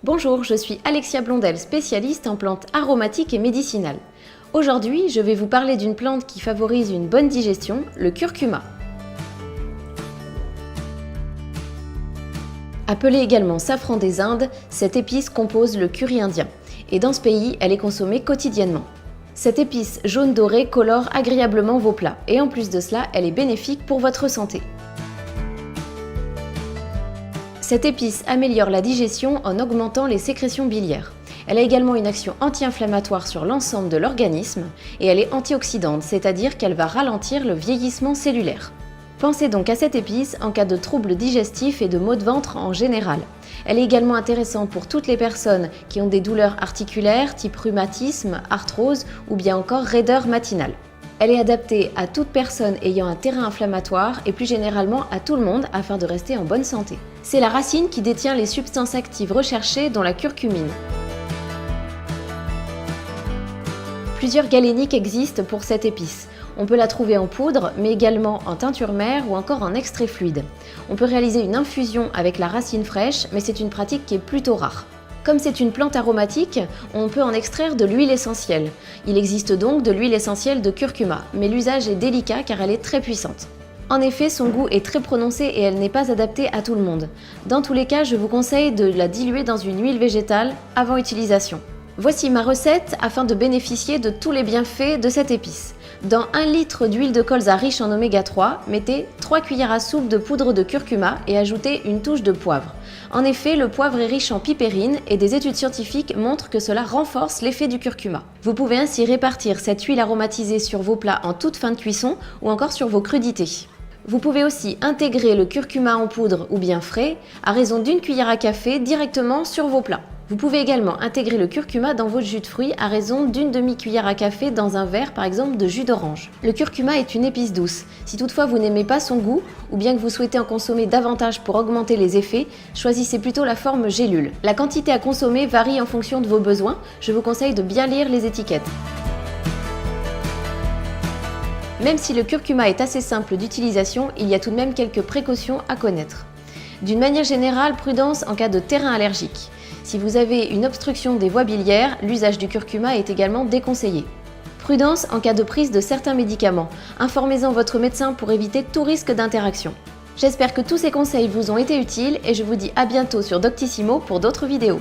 Bonjour, je suis Alexia Blondel, spécialiste en plantes aromatiques et médicinales. Aujourd'hui, je vais vous parler d'une plante qui favorise une bonne digestion, le curcuma. Appelée également safran des Indes, cette épice compose le curry indien. Et dans ce pays, elle est consommée quotidiennement. Cette épice jaune doré colore agréablement vos plats. Et en plus de cela, elle est bénéfique pour votre santé. Cette épice améliore la digestion en augmentant les sécrétions biliaires. Elle a également une action anti-inflammatoire sur l'ensemble de l'organisme et elle est antioxydante, c'est-à-dire qu'elle va ralentir le vieillissement cellulaire. Pensez donc à cette épice en cas de troubles digestifs et de maux de ventre en général. Elle est également intéressante pour toutes les personnes qui ont des douleurs articulaires type rhumatisme, arthrose ou bien encore raideur matinale. Elle est adaptée à toute personne ayant un terrain inflammatoire et plus généralement à tout le monde afin de rester en bonne santé. C'est la racine qui détient les substances actives recherchées dont la curcumine. Plusieurs galéniques existent pour cette épice. On peut la trouver en poudre, mais également en teinture mère ou encore en extrait fluide. On peut réaliser une infusion avec la racine fraîche, mais c'est une pratique qui est plutôt rare. Comme c'est une plante aromatique, on peut en extraire de l'huile essentielle. Il existe donc de l'huile essentielle de curcuma, mais l'usage est délicat car elle est très puissante. En effet, son goût est très prononcé et elle n'est pas adaptée à tout le monde. Dans tous les cas, je vous conseille de la diluer dans une huile végétale avant utilisation. Voici ma recette afin de bénéficier de tous les bienfaits de cette épice. Dans 1 litre d'huile de colza riche en oméga 3, mettez 3 cuillères à soupe de poudre de curcuma et ajoutez une touche de poivre. En effet, le poivre est riche en pipérine et des études scientifiques montrent que cela renforce l'effet du curcuma. Vous pouvez ainsi répartir cette huile aromatisée sur vos plats en toute fin de cuisson ou encore sur vos crudités. Vous pouvez aussi intégrer le curcuma en poudre ou bien frais à raison d'1 cuillère à café directement sur vos plats. Vous pouvez également intégrer le curcuma dans votre jus de fruits à raison d'1 demi-cuillère à café dans un verre par exemple de jus d'orange. Le curcuma est une épice douce. Si toutefois vous n'aimez pas son goût ou bien que vous souhaitez en consommer davantage pour augmenter les effets, choisissez plutôt la forme gélule. La quantité à consommer varie en fonction de vos besoins. Je vous conseille de bien lire les étiquettes. Même si le curcuma est assez simple d'utilisation, il y a tout de même quelques précautions à connaître. D'une manière générale, prudence en cas de terrain allergique. Si vous avez une obstruction des voies biliaires, l'usage du curcuma est également déconseillé. Prudence en cas de prise de certains médicaments. Informez-en votre médecin pour éviter tout risque d'interaction. J'espère que tous ces conseils vous ont été utiles et je vous dis à bientôt sur Doctissimo pour d'autres vidéos.